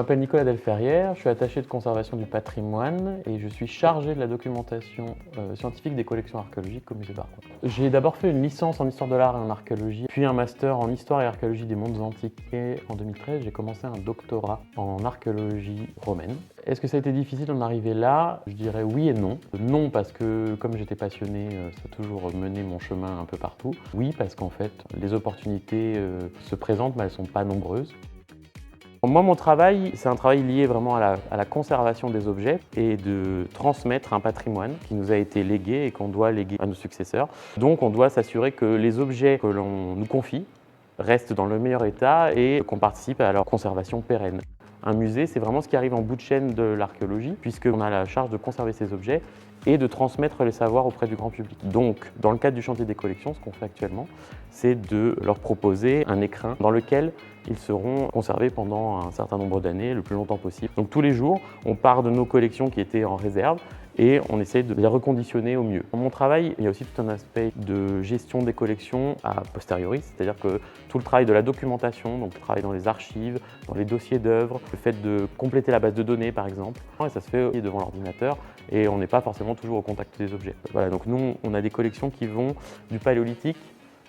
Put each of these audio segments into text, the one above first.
m'appelle Nicolas Delferrière, je suis attaché de conservation du patrimoine et je suis chargé de la documentation scientifique des collections archéologiques au musée Barrault. J'ai d'abord fait une licence en histoire de l'art et en archéologie, puis un master en histoire et archéologie des mondes antiques et en 2013 j'ai commencé un doctorat en archéologie romaine. Est-ce que ça a été difficile d'en arriver là? Je dirais oui et non. Non parce que comme j'étais passionné, ça a toujours mené mon chemin un peu partout. Oui parce qu'en fait les opportunités se présentent mais elles ne sont pas nombreuses. Moi, mon travail, c'est un travail lié vraiment à la conservation des objets et de transmettre un patrimoine qui nous a été légué et qu'on doit léguer à nos successeurs. Donc, on doit s'assurer que les objets que l'on nous confie restent dans le meilleur état et qu'on participe à leur conservation pérenne. Un musée, c'est vraiment ce qui arrive en bout de chaîne de l'archéologie, puisqu'on a la charge de conserver ces objets et de transmettre les savoirs auprès du grand public. Donc, dans le cadre du chantier des collections, ce qu'on fait actuellement, c'est de leur proposer un écrin dans lequel ils seront conservés pendant un certain nombre d'années, le plus longtemps possible. Donc tous les jours, on part de nos collections qui étaient en réserve et on essaie de les reconditionner au mieux. Dans mon travail, il y a aussi tout un aspect de gestion des collections a posteriori, c'est-à-dire que tout le travail de la documentation, donc le travail dans les archives, dans les dossiers d'œuvres, le fait de compléter la base de données par exemple, et ça se fait devant l'ordinateur et on n'est pas forcément toujours au contact des objets. Voilà, donc nous, on a des collections qui vont du paléolithique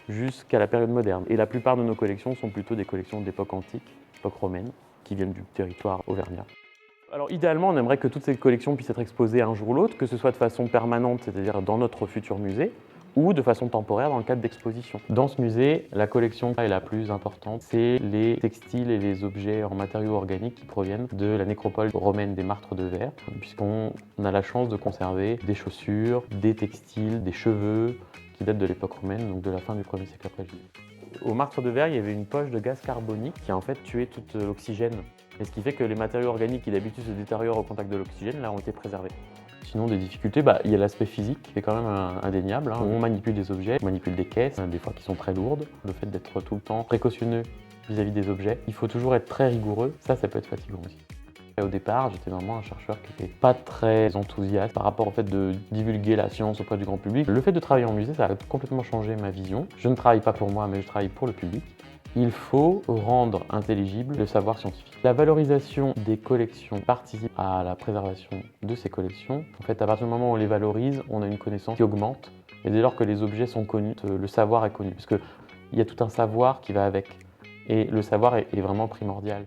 jusqu'à la période moderne. Et la plupart de nos collections sont plutôt des collections d'époque antique, époque romaine, qui viennent du territoire auvergnat. Alors idéalement, on aimerait que toutes ces collections puissent être exposées un jour ou l'autre, que ce soit de façon permanente, c'est-à-dire dans notre futur musée, ou de façon temporaire dans le cadre d'expositions. Dans ce musée, la collection est la plus importante, c'est les textiles et les objets en matériaux organiques qui proviennent de la nécropole romaine des Martres de Verre, puisqu'on a la chance de conserver des chaussures, des textiles, des cheveux, qui datent de l'époque romaine, donc de la fin du 1er siècle après Jésus. Au Martres de Verre, il y avait une poche de gaz carbonique qui a en fait tué tout l'oxygène. Et ce qui fait que les matériaux organiques qui d'habitude se détériorent au contact de l'oxygène, là, ont été préservés. Sinon, des difficultés, il y a l'aspect physique qui est quand même indéniable. On manipule des objets, on manipule des caisses, des fois qui sont très lourdes. Le fait d'être tout le temps précautionneux vis-à-vis des objets, il faut toujours être très rigoureux. Ça peut être fatigant aussi. Au départ, j'étais vraiment un chercheur qui n'était pas très enthousiaste par rapport au fait de divulguer la science auprès du grand public. Le fait de travailler en musée, ça a complètement changé ma vision. Je ne travaille pas pour moi, mais je travaille pour le public. Il faut rendre intelligible le savoir scientifique. La valorisation des collections participe à la préservation de ces collections. En fait, à partir du moment où on les valorise, on a une connaissance qui augmente. Et dès lors que les objets sont connus, le savoir est connu. Parce qu'il y a tout un savoir qui va avec. Et le savoir est vraiment primordial.